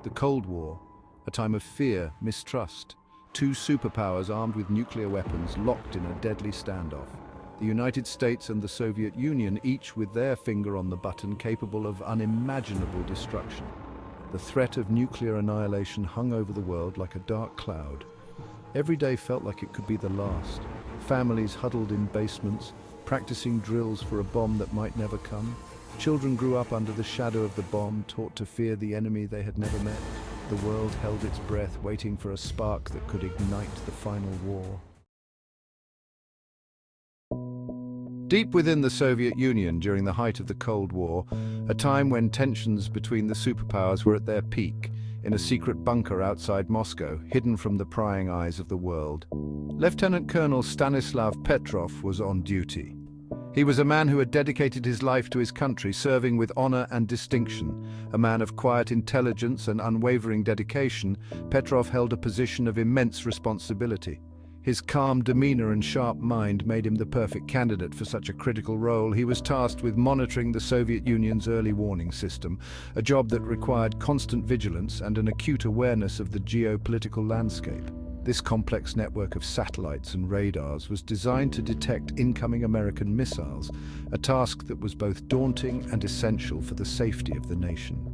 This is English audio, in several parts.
The Cold War, a time of fear, mistrust. Two superpowers armed with nuclear weapons locked in a deadly standoff. The United States and the Soviet Union, each with their finger on the button capable of unimaginable destruction. The threat of nuclear annihilation hung over the world like a dark cloud. Every day felt like it could be the last. Families huddled in basements, practicing drills for a bomb that might never come. Children grew up under the shadow of the bomb, taught to fear the enemy they had never met. The world held its breath, waiting for a spark that could ignite the final war. Deep within the Soviet Union during the height of the Cold War, a time when tensions between the superpowers were at their peak, in a secret bunker outside Moscow, hidden from the prying eyes of the world, Lieutenant Colonel Stanislav Petrov was on duty. He was a man who had dedicated his life to his country, serving with honor and distinction. A man of quiet intelligence and unwavering dedication, Petrov held a position of immense responsibility. His calm demeanor and sharp mind made him the perfect candidate for such a critical role. He was tasked with monitoring the Soviet Union's early warning system, a job that required constant vigilance and an acute awareness of the geopolitical landscape. This complex network of satellites and radars was designed to detect incoming American missiles, a task that was both daunting and essential for the safety of the nation.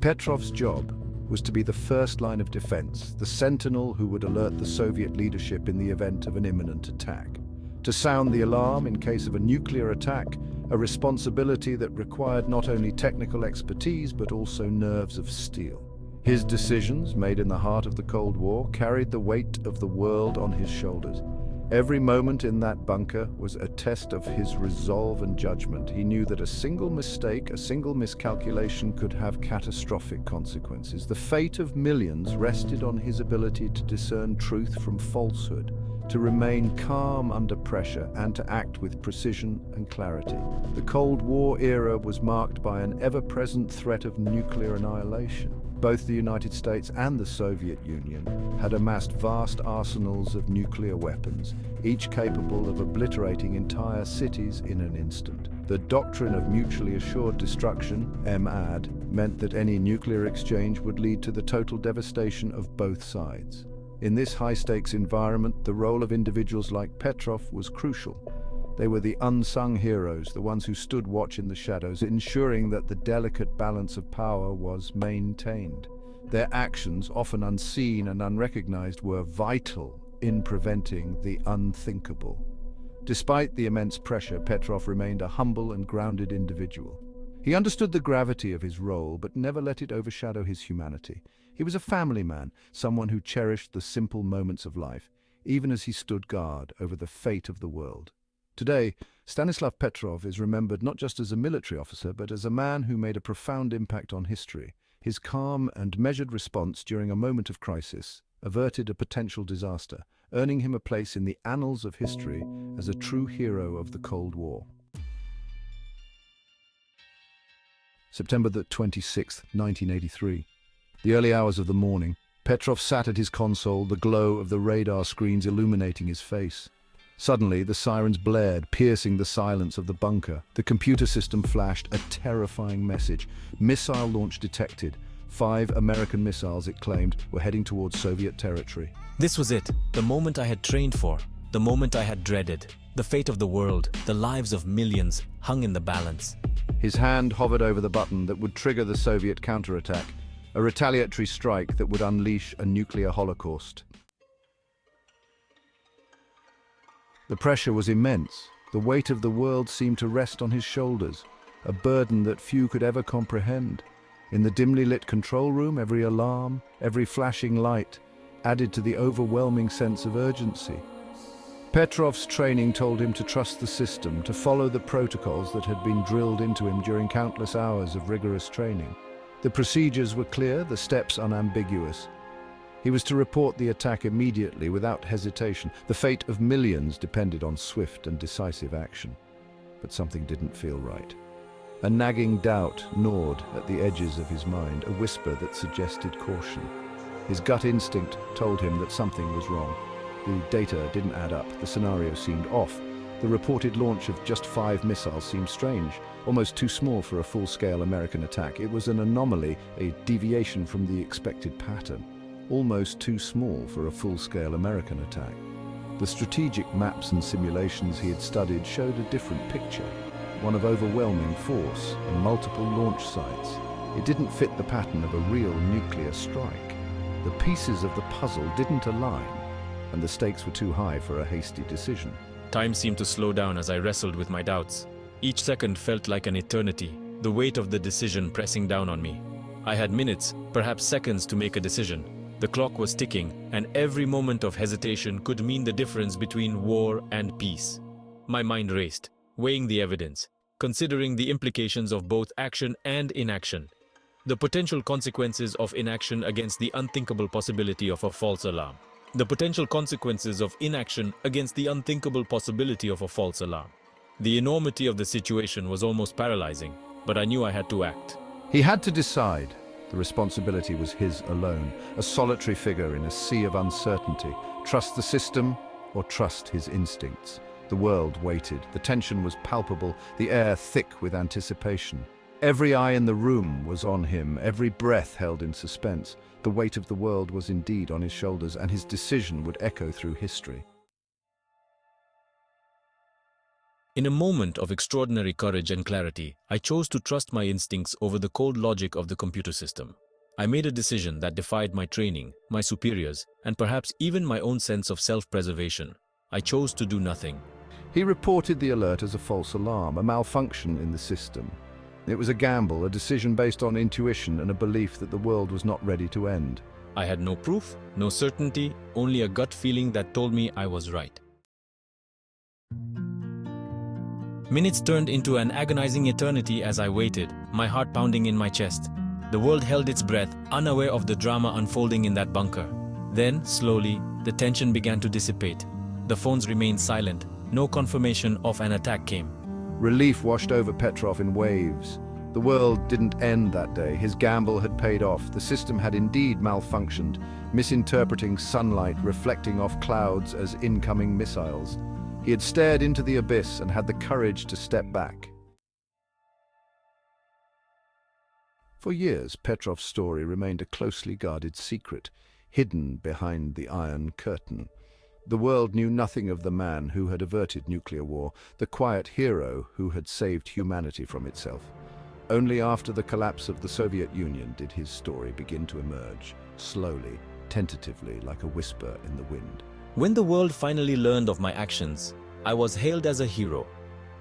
Petrov's job was to be the first line of defense, the sentinel who would alert the Soviet leadership in the event of an imminent attack. To sound the alarm in case of a nuclear attack, a responsibility that required not only technical expertise but also nerves of steel. His decisions, made in the heart of the Cold War, carried the weight of the world on his shoulders. Every moment in that bunker was a test of his resolve and judgment. He knew that a single mistake, a single miscalculation could have catastrophic consequences. The fate of millions rested on his ability to discern truth from falsehood, to remain calm under pressure, and to act with precision and clarity. The Cold War era was marked by an ever-present threat of nuclear annihilation. Both the United States and the Soviet Union had amassed vast arsenals of nuclear weapons, each capable of obliterating entire cities in an instant. The doctrine of mutually assured destruction, MAD, meant that any nuclear exchange would lead to the total devastation of both sides. In this high-stakes environment, the role of individuals like Petrov was crucial. They were the unsung heroes, the ones who stood watch in the shadows, ensuring that the delicate balance of power was maintained. Their actions, often unseen and unrecognized, were vital in preventing the unthinkable. Despite the immense pressure, Petrov remained a humble and grounded individual. He understood the gravity of his role, but never let it overshadow his humanity. He was a family man, someone who cherished the simple moments of life, even as he stood guard over the fate of the world. Today, Stanislav Petrov is remembered not just as a military officer, but as a man who made a profound impact on history. His calm and measured response during a moment of crisis averted a potential disaster, earning him a place in the annals of history as a true hero of the Cold War. September the 26th, 1983. The early hours of the morning, Petrov sat at his console, the glow of the radar screens illuminating his face. Suddenly, the sirens blared, piercing the silence of the bunker. The computer system flashed a terrifying message. Missile launch detected. 5 American missiles, it claimed, were heading towards Soviet territory. This was it, the moment I had trained for, the moment I had dreaded. The fate of the world, the lives of millions, hung in the balance. His hand hovered over the button that would trigger the Soviet counterattack, a retaliatory strike that would unleash a nuclear holocaust. The pressure was immense. The weight of the world seemed to rest on his shoulders, a burden that few could ever comprehend. In the dimly lit control room, every alarm, every flashing light added to the overwhelming sense of urgency. Petrov's training told him to trust the system, to follow the protocols that had been drilled into him during countless hours of rigorous training. The procedures were clear, the steps unambiguous. He was to report the attack immediately, without hesitation. The fate of millions depended on swift and decisive action. But something didn't feel right. A nagging doubt gnawed at the edges of his mind, a whisper that suggested caution. His gut instinct told him that something was wrong. The data didn't add up, the scenario seemed off, The reported launch of just 5 missiles seemed strange, almost too small for a full-scale American attack. It was an anomaly, a deviation from the expected pattern. Almost too small for a full-scale American attack. The strategic maps and simulations he had studied showed a different picture, one of overwhelming force and multiple launch sites. It didn't fit the pattern of a real nuclear strike. The pieces of the puzzle didn't align, and the stakes were too high for a hasty decision. Time seemed to slow down as I wrestled with my doubts. Each second felt like an eternity, the weight of the decision pressing down on me. I had minutes, perhaps seconds, to make a decision. The clock was ticking, and every moment of hesitation could mean the difference between war and peace. My mind raced, weighing the evidence, considering the implications of both action and inaction. The potential consequences of inaction against the unthinkable possibility of a false alarm. The potential consequences of inaction against the unthinkable possibility of a false alarm. The enormity of the situation was almost paralyzing, but I knew I had to act. He had to decide. The responsibility was his alone, a solitary figure in a sea of uncertainty. Trust the system or trust his instincts. The world waited. The tension was palpable, the air thick with anticipation. Every eye in the room was on him, every breath held in suspense. The weight of the world was indeed on his shoulders, and his decision would echo through history. In a moment of extraordinary courage and clarity, I chose to trust my instincts over the cold logic of the computer system. I made a decision that defied my training, my superiors, and perhaps even my own sense of self-preservation. I chose to do nothing. He reported the alert as a false alarm, a malfunction in the system. It was a gamble, a decision based on intuition and a belief that the world was not ready to end. I had no proof, no certainty, only a gut feeling that told me I was right. Minutes turned into an agonizing eternity as I waited, my heart pounding in my chest. The world held its breath, unaware of the drama unfolding in that bunker. Then, slowly, the tension began to dissipate. The phones remained silent. No confirmation of an attack came. Relief washed over Petrov in waves. The world didn't end that day. His gamble had paid off. The system had indeed malfunctioned, misinterpreting sunlight reflecting off clouds as incoming missiles. He had stared into the abyss and had the courage to step back. For years, Petrov's story remained a closely guarded secret, hidden behind the Iron Curtain. The world knew nothing of the man who had averted nuclear war, the quiet hero who had saved humanity from itself. Only after the collapse of the Soviet Union did his story begin to emerge, slowly, tentatively, like a whisper in the wind. When the world finally learned of my actions, I was hailed as a hero.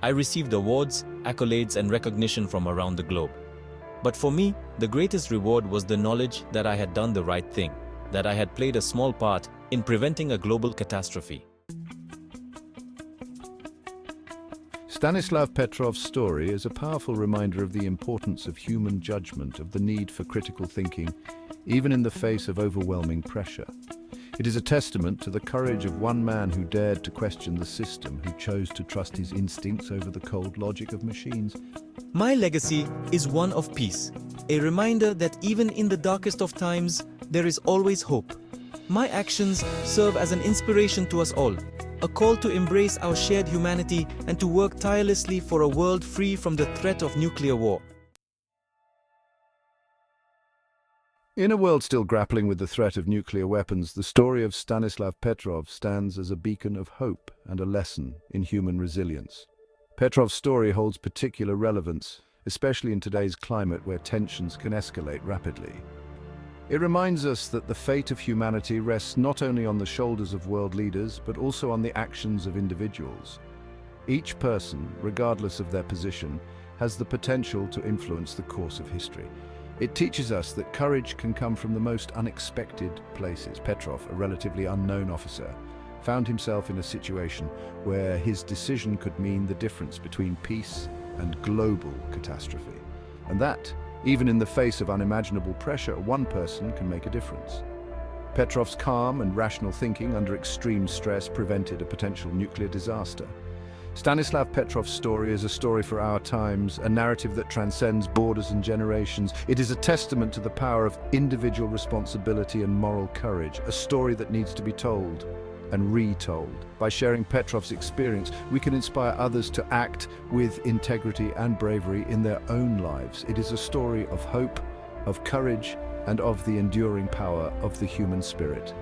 I received awards, accolades, and recognition from around the globe. But for me, the greatest reward was the knowledge that I had done the right thing, that I had played a small part in preventing a global catastrophe. Stanislav Petrov's story is a powerful reminder of the importance of human judgment, of the need for critical thinking, even in the face of overwhelming pressure. It is a testament to the courage of one man who dared to question the system, who chose to trust his instincts over the cold logic of machines. My legacy is one of peace, a reminder that even in the darkest of times, there is always hope. My actions serve as an inspiration to us all, a call to embrace our shared humanity and to work tirelessly for a world free from the threat of nuclear war. In a world still grappling with the threat of nuclear weapons, the story of Stanislav Petrov stands as a beacon of hope and a lesson in human resilience. Petrov's story holds particular relevance, especially in today's climate where tensions can escalate rapidly. It reminds us that the fate of humanity rests not only on the shoulders of world leaders, but also on the actions of individuals. Each person, regardless of their position, has the potential to influence the course of history. It teaches us that courage can come from the most unexpected places. Petrov, a relatively unknown officer, found himself in a situation where his decision could mean the difference between peace and global catastrophe. And that, even in the face of unimaginable pressure, one person can make a difference. Petrov's calm and rational thinking under extreme stress prevented a potential nuclear disaster. Stanislav Petrov's story is a story for our times, a narrative that transcends borders and generations. It is a testament to the power of individual responsibility and moral courage, a story that needs to be told, and retold. By sharing Petrov's experience, we can inspire others to act with integrity and bravery in their own lives. It is a story of hope, of courage, and of the enduring power of the human spirit.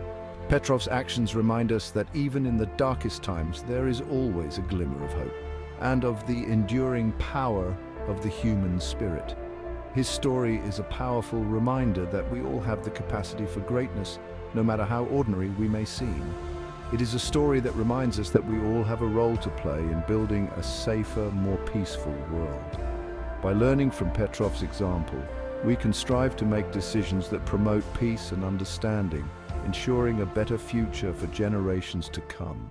Petrov's actions remind us that even in the darkest times, there is always a glimmer of hope, and of the enduring power of the human spirit. His story is a powerful reminder that we all have the capacity for greatness, no matter how ordinary we may seem. It is a story that reminds us that we all have a role to play in building a safer, more peaceful world. By learning from Petrov's example, we can strive to make decisions that promote peace and understanding, ensuring a better future for generations to come.